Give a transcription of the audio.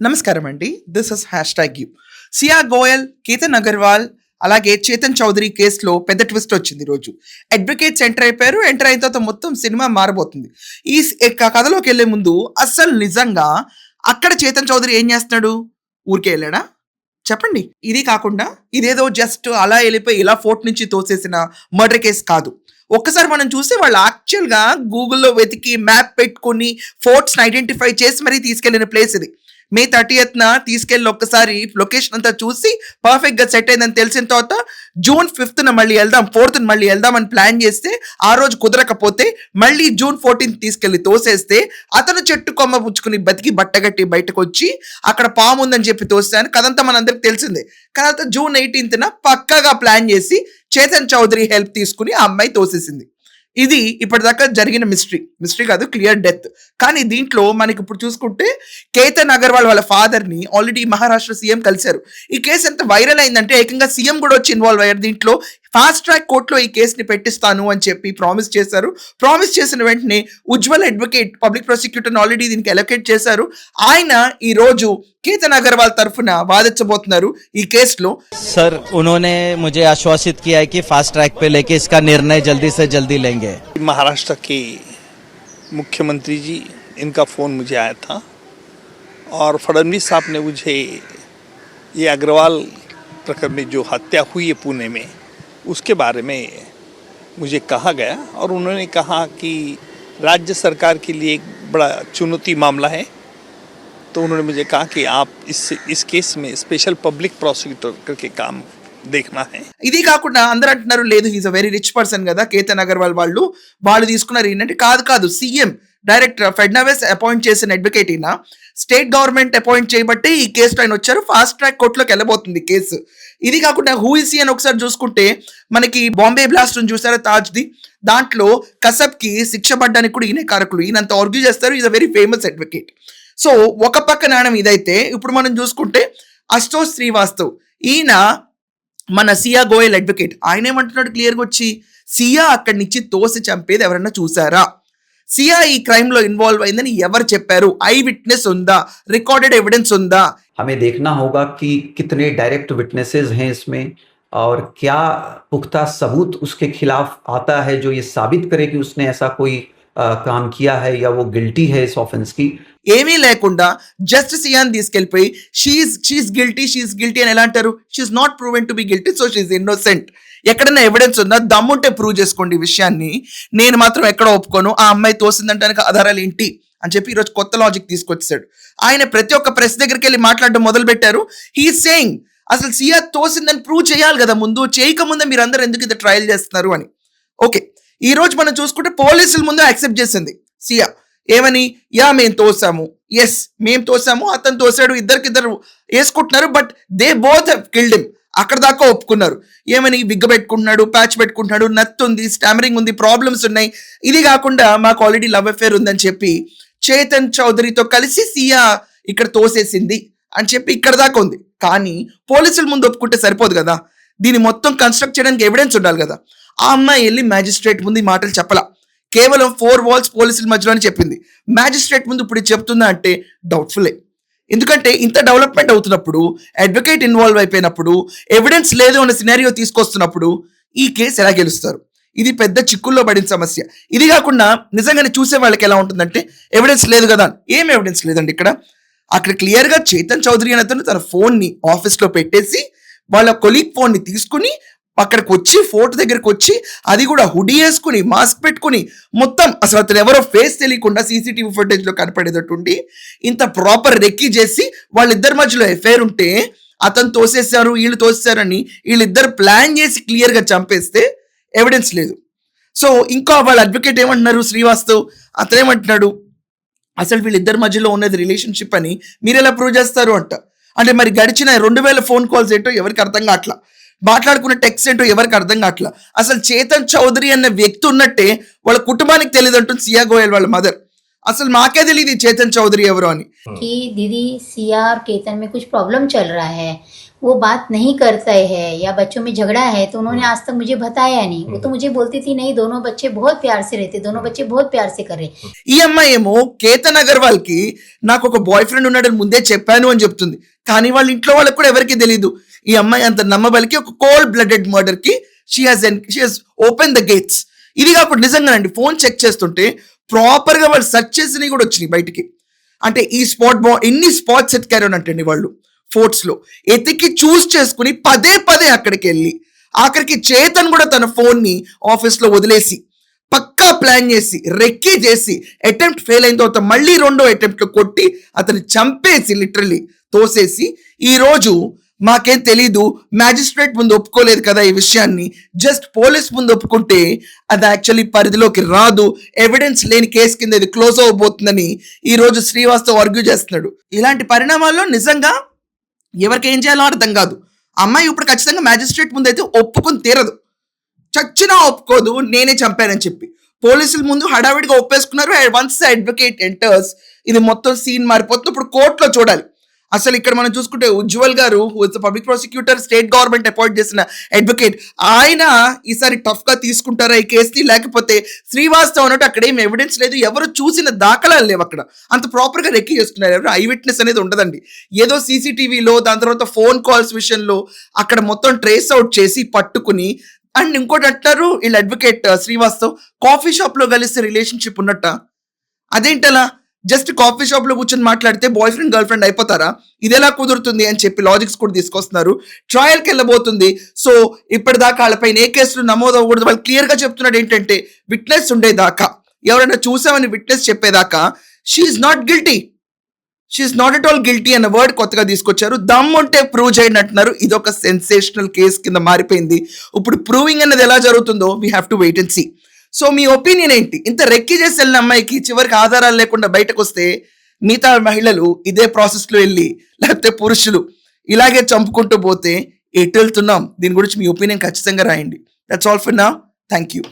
నమస్కారం అండి. This is #యూ. సియా గోయల్, కేతన్ అగర్వాల్ అలాగే చేతన్ చౌదరి కేసులో పెద్ద ట్విస్ట్ వచ్చింది ఈరోజు. అడ్వకేట్స్ ఎంటర్ అయిపోయారు. ఎంటర్ అయిన తర్వాత మొత్తం సినిమా మారబోతుంది. ఈ కథలోకి వెళ్లే ముందు అసలు నిజంగా అక్కడ చేతన్ చౌదరి ఏం చేస్తున్నాడు? ఊరికే వెళ్ళాడా? చెప్పండి. ఇది కాకుండా ఇదేదో జస్ట్ అలా వెళ్ళిపోయి ఇలా ఫోర్ట్ నుంచి తోసేసిన మర్డర్ కేసు కాదు. ఒక్కసారి మనం చూస్తే వాళ్ళు యాక్చువల్గా గూగుల్లో వెతికి మ్యాప్ పెట్టుకుని ఫోర్ట్స్ ఐడెంటిఫై చేసి మరీ తీసుకెళ్లిన ప్లేస్ ఇది. మే 30th తీసుకెళ్ళి ఒక్కసారి లొకేషన్ అంతా చూసి పర్ఫెక్ట్ గా సెట్ అయిందని తెలిసిన తర్వాత June 5th మళ్ళీ వెళ్దాం, 4th మళ్ళీ వెళ్దాం అని ప్లాన్ చేస్తే ఆ రోజు కుదరకపోతే మళ్ళీ June 14th తీసుకెళ్లి తోసేస్తే అతను చెట్టు కొమ్మ పుచ్చుకుని బతికి బట్టగట్టి బయటకు వచ్చి అక్కడ పాము ఉందని చెప్పి తోస్తాను. కదంతా మనందరికి తెలిసిందే. తర్వాత June 18th పక్కాగా ప్లాన్ చేసి చేతన్ చౌదరి హెల్ప్ తీసుకుని ఆ అమ్మాయి తోసేసింది. ఇది ఇప్పటిదాకా జరిగిన మిస్టరీ కాదు, క్లియర్ డెత్. కానీ దీంట్లో మనకి ఇప్పుడు చూసుకుంటే కేతన్ అగర్వాల్ వాళ్ళ ఫాదర్ ని ఆల్రెడీ మహారాష్ట్ర సీఎం కలిశారు. ఈ కేసు ఎంత వైరల్ అయిందంటే ఏకంగా సీఎం కూడా వచ్చి ఇన్వాల్వ్ అయ్యారు దీంట్లో. ఫాస్ట్ ట్రాక్ కోర్టులో ఈ కేసుని పెట్టిస్తాను అని చెప్పి ప్రామిస్ చేశారు. ప్రామిస్ చేసిన వెంటనే Ujjwal advocate public prosecutor already దీనికి అలొకేట్ చేశారు. ఆయన ఈ రోజు కేతన్ అగర్వాల్ తరఫున వాదించబోతున్నారు ఈ కేసులో. सर उन्होंने मुझे आश्वासित किया है कि फास्ट ट्रैक पे लेके इसका निर्णय जल्दी से जल्दी लेंगे. महाराष्ट्र के मुख्यमंत्री जी, इनका फ़ोन मुझे आया था और फडणवीस साहब ने मुझे ये अग्रवाल प्रकरण में जो हत्या हुई है पुणे में उसके बारे में मुझे कहा गया और उन्होंने कहा कि राज्य सरकार के लिए एक बड़ा चुनौती मामला है. तो उन्होंने मुझे कहा कि आप इस केस में स्पेशल पब्लिक प्रोसिक्यूटर करके काम देखना है. ఇది కాకుండా అందరూ అంటున్నారు లేదు he's a very rich person కదా కేతన్ అగర్వాల్ వాళ్ళు తీసుకున్నారు. ఏంటంటే కాదు సీఎం డైరెక్ట్ ఫడ్నవీస్ అపాయింట్ చేసిన అడ్వకేట్ అయినా స్టేట్ గవర్నమెంట్ అపాయింట్ చేయబట్టి ఈ కేసులో ఆయన వచ్చారు. ఫాస్ట్ ట్రాక్ కోర్టులోకి వెళ్ళబోతుంది కేసు. ఇది కాకుండా హూ ఇస్ అని ఒకసారి చూసుకుంటే మనకి బాంబే బ్లాస్ట్ చూసారా తాజ్ది, దాంట్లో కసబ్ కి శిక్ష పడ్డానికి కూడా ఈయన కారకులు. ఈయనంత ఆర్గ్యూ చేస్తారు. Is a very famous advocate. So ఒక పక్క నాణం ఇదైతే ఇప్పుడు మనం చూసుకుంటే అశోక్ శ్రీవాస్తవ్, ఈయన మన సియా గోయల్ అడ్వకేట్. ఆయన ఏమంటున్నాడు క్లియర్గా వచ్చి, సియా అక్కడి నుంచి తోసి చంపేది ఎవరన్నా చూసారా? సియా ఈ క్రైమ్ లో ఇన్వాల్వ్ అయిందని ఎవరు చెప్పారు? ఐ విట్నెస్ ఉందా? రికార్డెడ్ ఎవిడెన్స్ ఉందా? हमें देखना होगा कि कितने डायरेक्ट विटनेसेस हैं इसमें और क्या पुख्ता सबूत उसके खिलाफ आता है जो ये साबित करे कि उसने ऐसा कोई काम किया है या वो गिल्टी है इस ऑफेंस की. ఏమీ లేకుండా జస్ట్ సియాన్ తీసుకెళ్ళిపోయి షీఈస్ గిల్టీ అని ఎలా అంటారు? She's not proven to be guilty, so she's innocent. ఎక్కడైనా ఎవిడెన్స్ ఉందా? దమ్ముంటే ప్రూవ్ చేసుకోండి ఈ విషయాన్ని. నేను మాత్రం ఎక్కడ ఒప్పుకోను. ఆ అమ్మాయి తోసిందంటానికి ఆధారాలు ఏంటి అని చెప్పి ఈరోజు కొత్త లాజిక్ తీసుకొచ్చాడు. ఆయన ప్రతి ఒక్క ప్రెస్ దగ్గరికి వెళ్ళి మాట్లాడడం మొదలు పెట్టారు. హీఈస్ సేయింగ్ అసలు సియా తోసిందని ప్రూవ్ చేయాలి కదా ముందు, చేయకముందే మీరు అందరూ ఎందుకు ఇది ట్రయల్ చేస్తున్నారు అని. ఓకే, ఈ రోజు మనం చూసుకుంటే పోలీసుల ముందు యాక్సెప్ట్ చేసింది సియా. ఏమని? మేము తోసాము, ఎస్ మేము తోసాము, అతను తోసాడు, ఇద్దరు వేసుకుంటున్నారు, but they both have killed him. అక్కడ దాకా ఒప్పుకున్నారు. ఏమని? విగ్గ పెట్టుకుంటున్నాడు, ప్యాచ్ పెట్టుకుంటున్నాడు, నత్ ఉంది, స్టామరింగ్ ఉంది, ప్రాబ్లమ్స్ ఉన్నాయి. ఇది కాకుండా మాకు ఆల్రెడీ లవ్ అఫేర్ ఉందని చెప్పి చేతన్ చౌదరితో కలిసి సియా ఇక్కడ తోసేసింది అని చెప్పి ఇక్కడ దాకా ఉంది. కానీ పోలీసుల ముందు ఒప్పుకుంటే సరిపోదు కదా, దీన్ని మొత్తం కన్స్ట్రక్ట్ చేయడానికి ఎవిడెన్స్ ఉండాలి కదా. ఆ అమ్మాయి వెళ్ళి మ్యాజిస్ట్రేట్ ముందు ఈ మాటలు చెప్పలా, కేవలం 4 walls పోలీసుల మధ్యలోనే చెప్పింది. మ్యాజిస్ట్రేట్ ముందు ఇప్పుడు చెప్తుందా అంటే డౌట్ఫుల్లే. ఎందుకంటే ఇంత డెవలప్మెంట్ అవుతున్నప్పుడు, అడ్వకేట్ ఇన్వాల్వ్ అయిపోయినప్పుడు, ఎవిడెన్స్ లేదు అన్న సినారియో తీసుకొస్తున్నప్పుడు ఈ కేసు ఎలా గెలుస్తారు? ఇది పెద్ద చిక్కుల్లో పడిన సమస్య. ఇది కాకుండా నిజంగానే చూసే వాళ్ళకి ఎలా ఉంటుందంటే ఎవిడెన్స్ లేదు కదా. ఏం ఎవిడెన్స్ లేదండి ఇక్కడ. అక్కడ క్లియర్ గా చేతన్ చౌదరి అనే అతను తన ఫోన్ ని ఆఫీస్ లో పెట్టేసి వాళ్ళ కొలీగ్ ఫోన్ ని తీసుకుని అక్కడికి వచ్చి ఫోర్ట్ దగ్గరికి వచ్చి, అది కూడా హుడీ వేసుకుని మాస్క్ పెట్టుకుని మొత్తం అసలు అతను ఎవరో ఫేస్ తెలియకుండా సీసీటీవీ ఫుటేజ్ లో కనపడేటట్టుండి ఇంత ప్రాపర్ రెక్కి చేసి వాళ్ళిద్దరి మధ్యలో ఎఫైర్ ఉంటే అతను తోసేశారు వీళ్ళు తోసేశారని వీళ్ళిద్దరు ప్లాన్ చేసి క్లియర్ గా చంపేస్తే ఎవిడెన్స్ లేదు. సో ఇంకా వాళ్ళ అడ్వకేట్ ఏమంటున్నారు శ్రీవాస్తవ్, అతను ఏమంటున్నాడు అసలు వీళ్ళిద్దరి మధ్యలో ఉన్నది రిలేషన్షిప్ అని మీరు ఎలా ప్రూవ్ చేస్తారు అంట. అంటే మరి గడిచిన 2000 ఫోన్ కాల్స్ ఏంటో ఎవరికి అర్థం కావట్లా, మాట్లాడుకున్న టెక్స్ట్ ఏంటో ఎవరికి అర్థం కావట్లా. అసలు చేతన్ చౌదరి అన్న వ్యక్తి ఉన్నట్టే వాళ్ళ కుటుంబానికి తెలియదు అంటుంది సియా గోయల్ వాళ్ళ మదర్. అసలు మాకే తెలియదు చేతన్ चौधरी ఎవరు అని. कि दीदी सिया और केतन में कुछ प्रॉब्लम चल रहा है, वो बात नहीं करता है या बच्चों में झगड़ा है तो उन्होंने आज तक मुझे बताया नहीं। वो तो मुझे बोलती थी नहीं दोनों बच्चे बहुत प्यार से रहते, दोनों बच्चे बहुत प्यार से कर रहे। ఈ అమ్మాయి ఏమో కేతన్ అగర్వాల్ కి నాకు ఒక బాయ్ ఫ్రెండ్ ఉన్నాడని ముందే చెప్పాను అని చెప్తుంది. కానీ వాళ్ళ ఇంట్లో వాళ్ళకి కూడా ఎవరికి తెలియదు. ఈ అమ్మాయి అంత నమ్మబలికి ఒక కోల్డ్ బ్లడెడ్ మర్డర్ కి she has open the gates. ఇది కాకుండా నిజంగానండి ఫోన్ చెక్ చేస్తుంటే ప్రాపర్ గా వాళ్ళు సెర్చ్ చేసినవి కూడా వచ్చినాయి బయటికి. అంటే ఈ స్పాట్ ఎన్ని స్పాట్స్ ఎత్తికారు అంటండి వాళ్ళు ఫోర్ట్స్ లో ఎతికి చూస్ చేసుకుని పదే పదే అక్కడికి వెళ్ళి ఆఖరికి చేతన్ కూడా తన ఫోన్ ని ఆఫీస్ లో వదిలేసి పక్కా ప్లాన్ చేసి రెక్కీ చేసి అటెంప్ట్ ఫెయిల్ అయిన తర్వాత మళ్ళీ రెండో అటెంప్ట్ లో కొట్టి అతన్ని చంపేసి లిటరల్లీ తోసేసి ఈ రోజు మాకేం తెలీదు మ్యాజిస్ట్రేట్ ముందు ఒప్పుకోలేదు కదా ఈ విషయాన్ని, జస్ట్ పోలీస్ ముందు ఒప్పుకుంటే అది యాక్చువల్లీ పరిధిలోకి రాదు, ఎవిడెన్స్ లేని కేసు కింద ఇది క్లోజ్ అవ్వబోతుందని ఈ రోజు శ్రీవాస్తవ్ ఆర్గ్యూ చేస్తున్నాడు. ఇలాంటి పరిణామాల్లో నిజంగా ఎవరికి ఏం చేయాలో అర్థం కాదు. అమ్మాయి ఇప్పుడు ఖచ్చితంగా మ్యాజిస్ట్రేట్ ముందు అయితే ఒప్పుకొని తీరదు, చచ్చినా ఒప్పుకోదు నేనే చంపానని చెప్పి. పోలీసుల ముందు హడావిడిగా ఒప్పేసుకున్నారు. వన్స్ అడ్వకేట్ ఎంటర్స్ ఇది మొత్తం సీన్ మారిపోతుంది. ఇప్పుడు కోర్టులో చూడాలి. అసలు ఇక్కడ మనం చూసుకుంటే ఉజ్వల్ గారు public prosecutor state government appoint చేసిన అడ్వకేట్, ఆయన ఈసారి టఫ్ గా తీసుకుంటారా ఈ కేసుని, లేకపోతే శ్రీవాస్తవ్ అన్నట్టు అక్కడ ఏం ఎవిడెన్స్ లేదు, ఎవరు చూసిన దాఖలాలు లేవు, అక్కడ అంత ప్రాపర్ గా రెక్కి చేసుకున్నారు, ఎవరు ఐ విట్నెస్ అనేది ఉండదండి. ఏదో సీసీటీవీలో దాని తర్వాత ఫోన్ కాల్స్ విషయంలో అక్కడ మొత్తం ట్రేస్ అవుట్ చేసి పట్టుకుని. అండ్ ఇంకోటి అంటారు వీళ్ళ అడ్వకేట్ శ్రీవాస్తవ్ కాఫీ షాప్ లో కలిసి రిలేషన్షిప్ ఉన్నట్ట. అదేంటలా జస్ట్ కాఫీ షాప్ లో కూర్చొని మాట్లాడితే బాయ్ ఫ్రెండ్ గర్ల్ ఫ్రెండ్ అయిపోతారా, ఇది ఎలా కుదురుతుంది అని చెప్పి లాజిక్స్ కూడా తీసుకొస్తున్నారు. ట్రయల్కి వెళ్ళబోతుంది. సో ఇప్పటిదాకా వాళ్ళపైన ఏ కేసులు నమోదు అవ్వకూడదు. వాళ్ళు క్లియర్ గా చెప్తున్నాడు ఏంటంటే విట్నెస్ ఉండేదాకా, ఎవరైనా చూసామని విట్నెస్ చెప్పేదాకా she's not guilty, she's not at all guilty అన్న వర్డ్ కొత్తగా తీసుకొచ్చారు. దమ్ ఉంటే ప్రూవ్ చేయండి అంటున్నారు. ఇది ఒక సెన్సేషనల్ కేసు కింద మారిపోయింది. ఇప్పుడు ప్రూవింగ్ అనేది ఎలా జరుగుతుందో we have to wait and see. So మీ ఒపీనియన్ ఏంటి? ఇంత రెక్కి చేసి వెళ్ళిన అమ్మాయికి చివరికి ఆధారాలు లేకుండా బయటకు వస్తే మిగతా మహిళలు ఇదే ప్రాసెస్ లో వెళ్ళి లేకపోతే పురుషులు ఇలాగే చంపుకుంటూ పోతే ఎటు వెళ్తున్నాం? దీని గురించి మీ ఒపీనియన్ ఖచ్చితంగా రాయండి. That's all for now. Thank you.